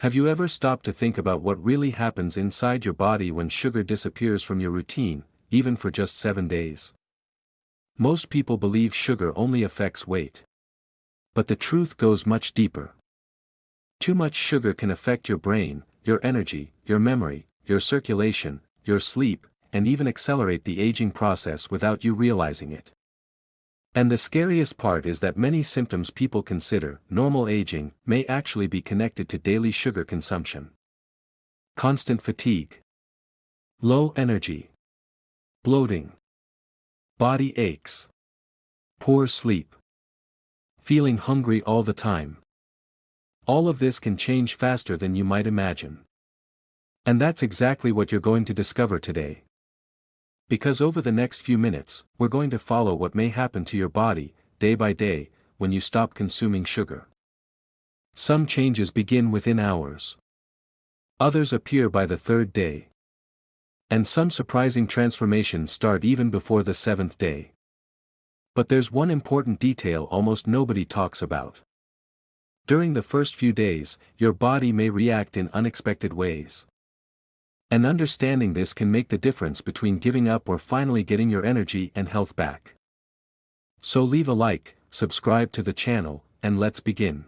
Have you ever stopped to think about what really happens inside your body when sugar disappears from your routine, even for just 7 days? Most people believe sugar only affects weight. But the truth goes much deeper. Too much sugar can affect your brain, your energy, your memory, your circulation, your sleep, and even accelerate the aging process without you realizing it. And the scariest part is that many symptoms people consider normal aging may actually be connected to daily sugar consumption. Constant fatigue, low energy, bloating, body aches, poor sleep, feeling hungry all the time. All of this can change faster than you might imagine. And that's exactly what you're going to discover today. Because over the next few minutes, we're going to follow what may happen to your body, day by day, when you stop consuming sugar. Some changes begin within hours. Others appear by the 3rd day. And some surprising transformations start even before the 7th day. But there's one important detail almost nobody talks about. During the first few days, your body may react in unexpected ways. And understanding this can make the difference between giving up or finally getting your energy and health back. So leave a like, subscribe to the channel, and let's begin.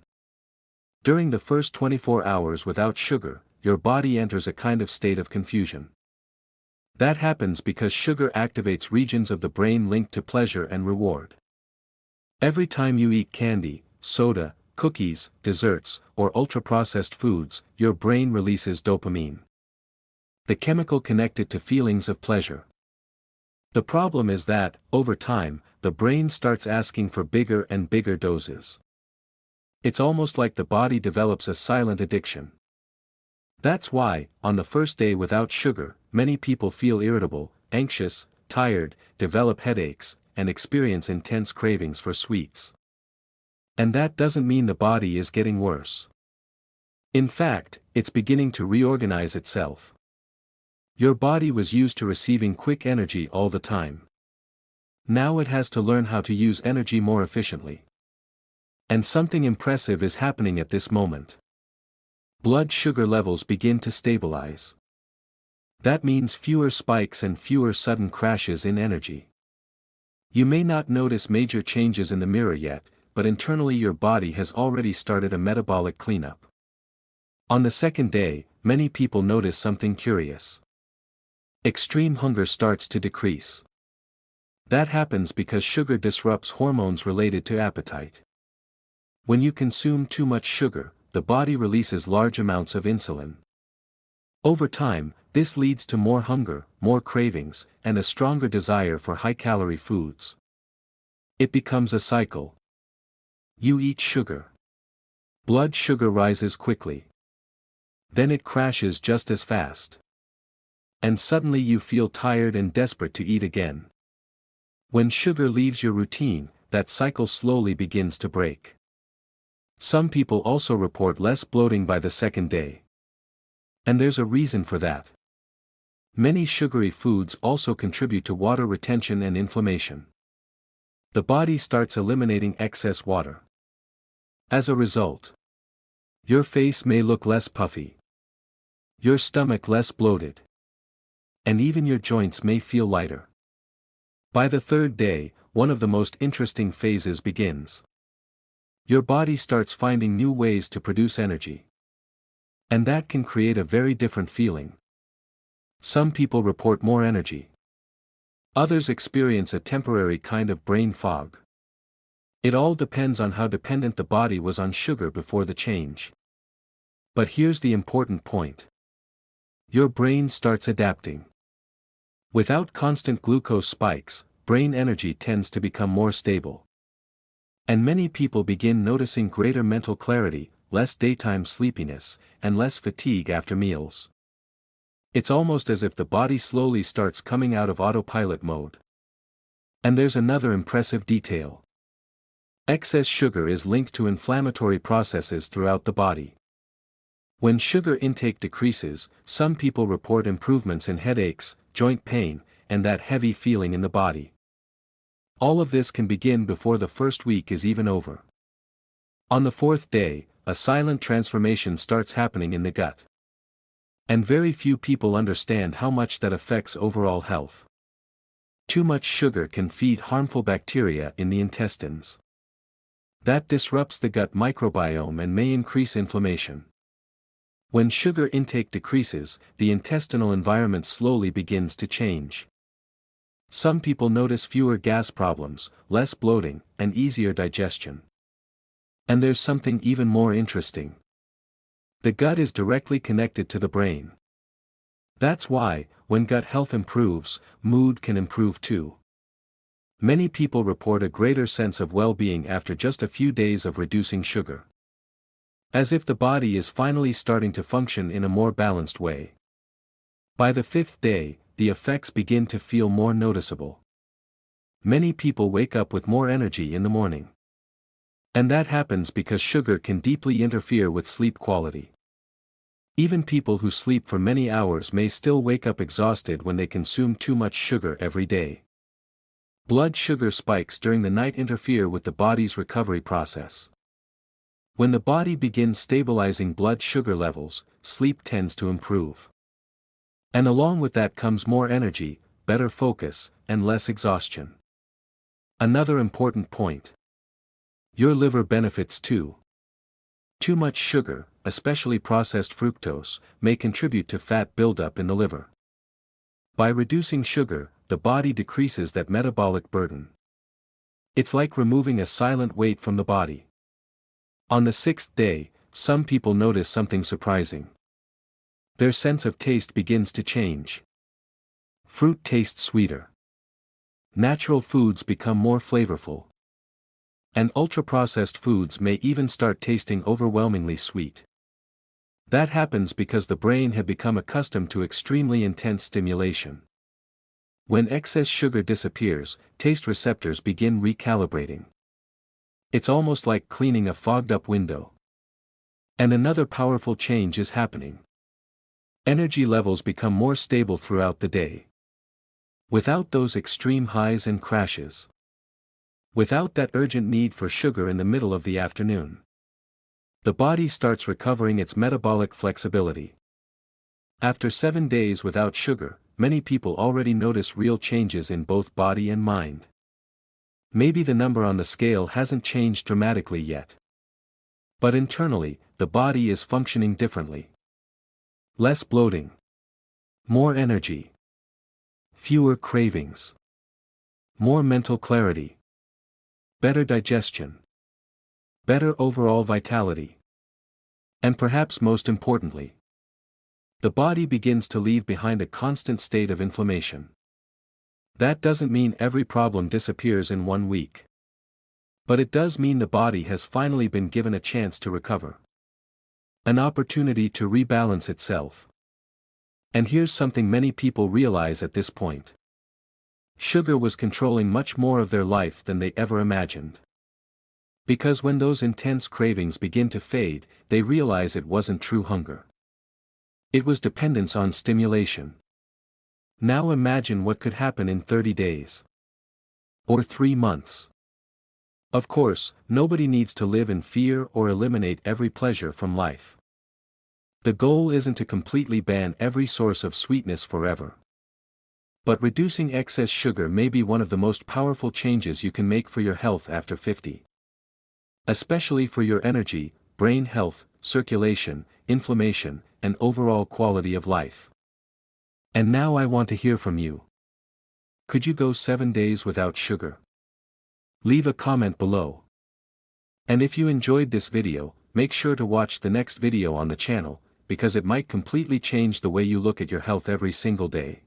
During the first 24 hours without sugar, your body enters a kind of state of confusion. That happens because sugar activates regions of the brain linked to pleasure and reward. Every time you eat candy, soda, cookies, desserts, or ultra-processed foods, your brain releases dopamine, the chemical connected to feelings of pleasure. The problem is that, over time, the brain starts asking for bigger and bigger doses. It's almost like the body develops a silent addiction. That's why, on the first day without sugar, many people feel irritable, anxious, tired, develop headaches, and experience intense cravings for sweets. And that doesn't mean the body is getting worse. In fact, it's beginning to reorganize itself. Your body was used to receiving quick energy all the time. Now it has to learn how to use energy more efficiently. And something impressive is happening at this moment. Blood sugar levels begin to stabilize. That means fewer spikes and fewer sudden crashes in energy. You may not notice major changes in the mirror yet, but internally your body has already started a metabolic cleanup. On the 2nd day, many people notice something curious. Extreme hunger starts to decrease. That happens because sugar disrupts hormones related to appetite. When you consume too much sugar, the body releases large amounts of insulin. Over time, this leads to more hunger, more cravings, and a stronger desire for high-calorie foods. It becomes a cycle. You eat sugar. Blood sugar rises quickly. Then it crashes just as fast. And suddenly you feel tired and desperate to eat again. When sugar leaves your routine, that cycle slowly begins to break. Some people also report less bloating by the 2nd day. And there's a reason for that. Many sugary foods also contribute to water retention and inflammation. The body starts eliminating excess water. As a result, your face may look less puffy, your stomach less bloated, and even your joints may feel lighter. By the 3rd day, one of the most interesting phases begins. Your body starts finding new ways to produce energy. And that can create a very different feeling. Some people report more energy. Others experience a temporary kind of brain fog. It all depends on how dependent the body was on sugar before the change. But here's the important point. Your brain starts adapting. Without constant glucose spikes, brain energy tends to become more stable. And many people begin noticing greater mental clarity, less daytime sleepiness, and less fatigue after meals. It's almost as if the body slowly starts coming out of autopilot mode. And there's another impressive detail. Excess sugar is linked to inflammatory processes throughout the body. When sugar intake decreases, some people report improvements in headaches, joint pain, and that heavy feeling in the body. All of this can begin before the first week is even over. On the 4th day, a silent transformation starts happening in the gut. And very few people understand how much that affects overall health. Too much sugar can feed harmful bacteria in the intestines. That disrupts the gut microbiome and may increase inflammation. When sugar intake decreases, the intestinal environment slowly begins to change. Some people notice fewer gas problems, less bloating, and easier digestion. And there's something even more interesting. The gut is directly connected to the brain. That's why, when gut health improves, mood can improve too. Many people report a greater sense of well-being after just a few days of reducing sugar. As if the body is finally starting to function in a more balanced way. By the 5th day, the effects begin to feel more noticeable. Many people wake up with more energy in the morning. And that happens because sugar can deeply interfere with sleep quality. Even people who sleep for many hours may still wake up exhausted when they consume too much sugar every day. Blood sugar spikes during the night interfere with the body's recovery process. When the body begins stabilizing blood sugar levels, sleep tends to improve. And along with that comes more energy, better focus, and less exhaustion. Another important point. Your liver benefits too. Too much sugar, especially processed fructose, may contribute to fat buildup in the liver. By reducing sugar, the body decreases that metabolic burden. It's like removing a silent weight from the body. On the 6th day, some people notice something surprising. Their sense of taste begins to change. Fruit tastes sweeter. Natural foods become more flavorful. And ultra-processed foods may even start tasting overwhelmingly sweet. That happens because the brain had become accustomed to extremely intense stimulation. When excess sugar disappears, taste receptors begin recalibrating. It's almost like cleaning a fogged-up window. And another powerful change is happening. Energy levels become more stable throughout the day. Without those extreme highs and crashes. Without that urgent need for sugar in the middle of the afternoon. The body starts recovering its metabolic flexibility. After 7 days without sugar, many people already notice real changes in both body and mind. Maybe the number on the scale hasn't changed dramatically yet. But internally, the body is functioning differently. Less bloating. More energy. Fewer cravings. More mental clarity. Better digestion. Better overall vitality. And perhaps most importantly, the body begins to leave behind a constant state of inflammation. That doesn't mean every problem disappears in 1 week. But it does mean the body has finally been given a chance to recover. An opportunity to rebalance itself. And here's something many people realize at this point. Sugar was controlling much more of their life than they ever imagined. Because when those intense cravings begin to fade, they realize it wasn't true hunger. It was dependence on stimulation. Now imagine what could happen in 30 days. Or 3 months. Of course, nobody needs to live in fear or eliminate every pleasure from life. The goal isn't to completely ban every source of sweetness forever. But reducing excess sugar may be one of the most powerful changes you can make for your health after 50. Especially for your energy, brain health, circulation, inflammation, and overall quality of life. And now I want to hear from you. Could you go 7 days without sugar? Leave a comment below. And if you enjoyed this video, make sure to watch the next video on the channel, because it might completely change the way you look at your health every single day.